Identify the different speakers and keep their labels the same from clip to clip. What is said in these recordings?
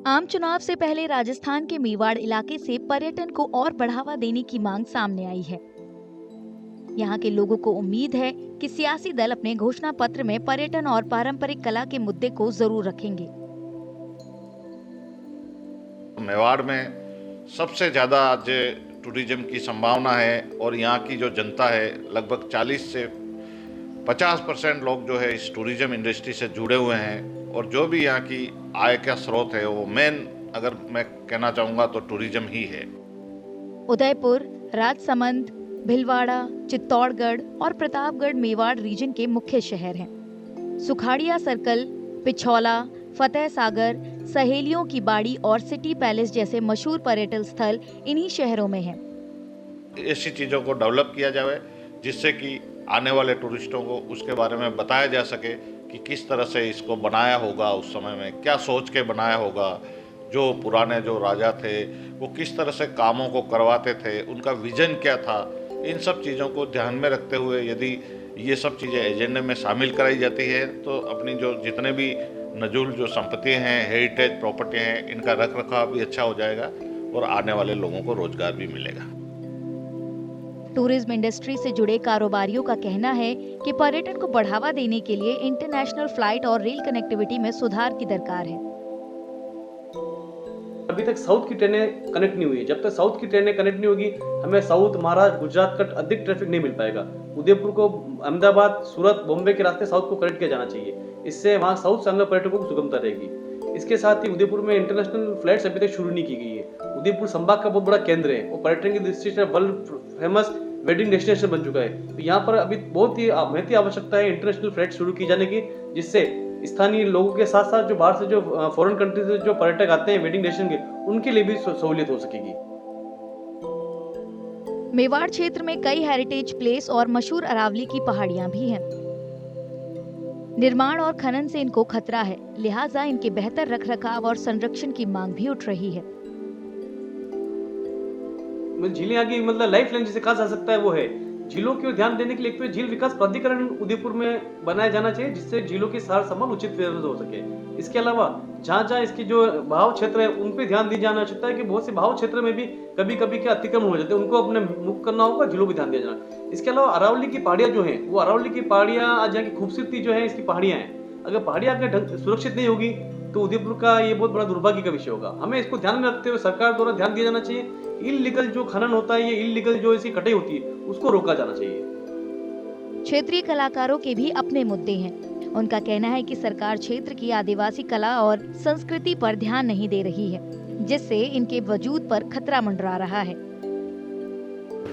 Speaker 1: आम चुनाव से पहले राजस्थान के मेवाड़ इलाके से पर्यटन को और बढ़ावा देने की मांग सामने आई है। यहाँ के लोगों को उम्मीद है कि सियासी दल अपने घोषणा पत्र में पर्यटन और पारंपरिक कला के मुद्दे को जरूर रखेंगे।
Speaker 2: मेवाड़ में सबसे ज़्यादा आज टूरिज्म की संभावना है और यहाँ की जो जनता है लगभग 40 से 50% लोग जो है इस टूरिज्म इंडस्ट्री से जुड़े हुए हैं और जो भी यहाँ की आय का स्रोत है वो मेन अगर मैं कहना चाहूँगा तो टूरिज्म ही है।
Speaker 1: उदयपुर, राजसमंद, भीलवाड़ा, चित्तौड़गढ़ और प्रतापगढ़ मेवाड़ रीजन के मुख्य शहर हैं। सुखाड़िया सर्कल, पिछौला, फतेह सागर, सहेलियों की बाड़ी और सिटी पैलेस जैसे मशहूर पर्यटन स्थल इन्हीं शहरों में हैं।
Speaker 2: ऐसी चीज़ों को डेवलप किया जाए जिससे कि आने वाले टूरिस्टों को उसके बारे में बताया जा सके कि किस तरह से इसको बनाया होगा, उस समय में क्या सोच के बनाया होगा, जो पुराने जो राजा थे वो किस तरह से कामों को करवाते थे, उनका विजन क्या था। इन सब चीज़ों को ध्यान में रखते हुए यदि ये सब चीज़ें एजेंडे में शामिल कराई जाती है तो अपनी जो जितने भी नजूल जो संपत्ति हैं, हेरिटेज प्रॉपर्टी हैं, इनका रख रखाव भी अच्छा हो जाएगा और आने वाले लोगों को रोजगार भी मिलेगा।
Speaker 1: टूरिज्म इंडस्ट्री से जुड़े कारोबारियों का कहना है कि पर्यटन को बढ़ावा देने के लिए इंटरनेशनल फ्लाइट और रेल कनेक्टिविटी में सुधार की दरकार है।
Speaker 3: अभी तक साउथ की ट्रेनें कनेक्ट नहीं हुई है। जब तक साउथ की ट्रेनें कनेक्ट नहीं होगी हमें साउथ, महाराष्ट्र, गुजरात का अधिक ट्रैफिक नहीं मिल पाएगा। उदयपुर को अहमदाबाद, सूरत, बॉम्बे के रास्ते साउथ को कनेक्ट किया जाना चाहिए। इससे वहाँ साउथ से आने पर्यटकों को सुगमता रहेगी। इसके साथ ही उदयपुर में इंटरनेशनल फ्लाइट्स अभी तक शुरू नहीं की गई है। उदयपुर संभाग का बहुत बड़ा केंद्र है और पर्यटन की दृष्टि से वर्ल्ड फेमस वेडिंग डेस्टिनेशन बन चुका है। तो यहाँ पर अभी बहुत ही महती आवश्यकता है इंटरनेशनल फ्लाइट शुरू की जाने की, जिससे स्थानीय लोगों के साथ साथ जो बाहर से जो फॉरेन कंट्री से जो पर्यटक आते हैं वेडिंग डेस्टिनेशन के, उनके लिए भी सहूलियत हो सकेगी।
Speaker 1: मेवाड़ क्षेत्र में कई हेरिटेज प्लेस और मशहूर अरावली की पहाड़ियां भी हैं। निर्माण और खनन से इनको खतरा है, लिहाजा इनके बेहतर रखरखाव और संरक्षण की मांग भी उठ रही है।
Speaker 3: झीलें आगे मतलब लाइफ लाइन जिसे कहा जा सकता है वो है। झीलों की ओर ध्यान देने के लिए एक तो झील विकास प्राधिकरण उदयपुर में बनाया जाना चाहिए, जिससे झीलों की सार संभाल उचित व्यवस्था हो सके। इसके अलावा जहाँ इसकी जो बहाव क्षेत्र है उन पे ध्यान दिया जाना आवश्यकता है कि बहुत से बहाव क्षेत्र में भी कभी कभी क्या अतिक्रमण हो जाते हैं, उनको अपने मुक्त करना होगा, झीलों पे ध्यान दिया जाना। इसके अलावा अरावली की पहाड़ियाँ जो है वो अरावली की पहाड़ियाँ आज यहाँ की खूबसूरती जो है इसकी पहाड़ियाँ हैं, अगर पहाड़ियाँ अगर सुरक्षित नहीं होगी तो उदयपुर का ये बहुत बड़ा दुर्भाग्य का विषय होगा। हमें इसको ध्यान में रखते हुए सरकार द्वारा ध्यान दिया जाना चाहिए। इलीगल जो खनन होता है, ये इलीगल जो इसकी कटाई होती है, उसको रोका जाना चाहिए।
Speaker 1: क्षेत्रीय कलाकारों के भी अपने मुद्दे हैं। उनका कहना है कि सरकार क्षेत्र की आदिवासी कला और संस्कृति पर ध्यान नहीं दे रही है, जिससे इनके वजूद पर खतरा मंडरा रहा है।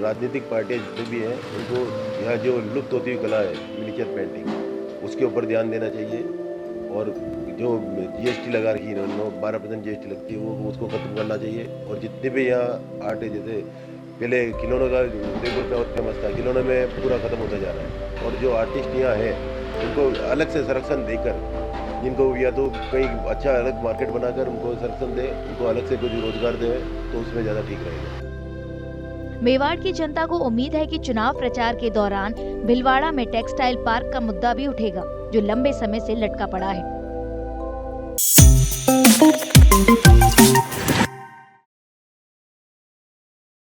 Speaker 4: राजनीतिक पार्टियां जितनी भी हैं उनको यहाँ जो लुप्त होती हुई कला है मिनिएचर पेंटिंग, उसके ऊपर ध्यान देना चाहिए और जो जीएसटी लगा रखी है 12% जीएसटी लगती है वो उसको खत्म करना चाहिए। और जितने भी यहाँ आर्ट है, जैसे पहले खिलौनों का उदयपुर का फेमस था, खिलौनों में पूरा खत्म होता जा रहा है और जो आर्टिस्ट यहाँ है उनको अलग से संरक्षण देकर, जिनको या तो कहीं अच्छा अलग मार्केट बनाकर उनको संरक्षण दे, उनको अलग से कुछ रोजगार दे तो उसमें ज़्यादा ठीक रहेगा।
Speaker 1: मेवाड़ की जनता को उम्मीद है कि चुनाव प्रचार के दौरान भीलवाड़ा में टेक्सटाइल पार्क का मुद्दा भी उठेगा, जो लंबे समय से लटका पड़ा है।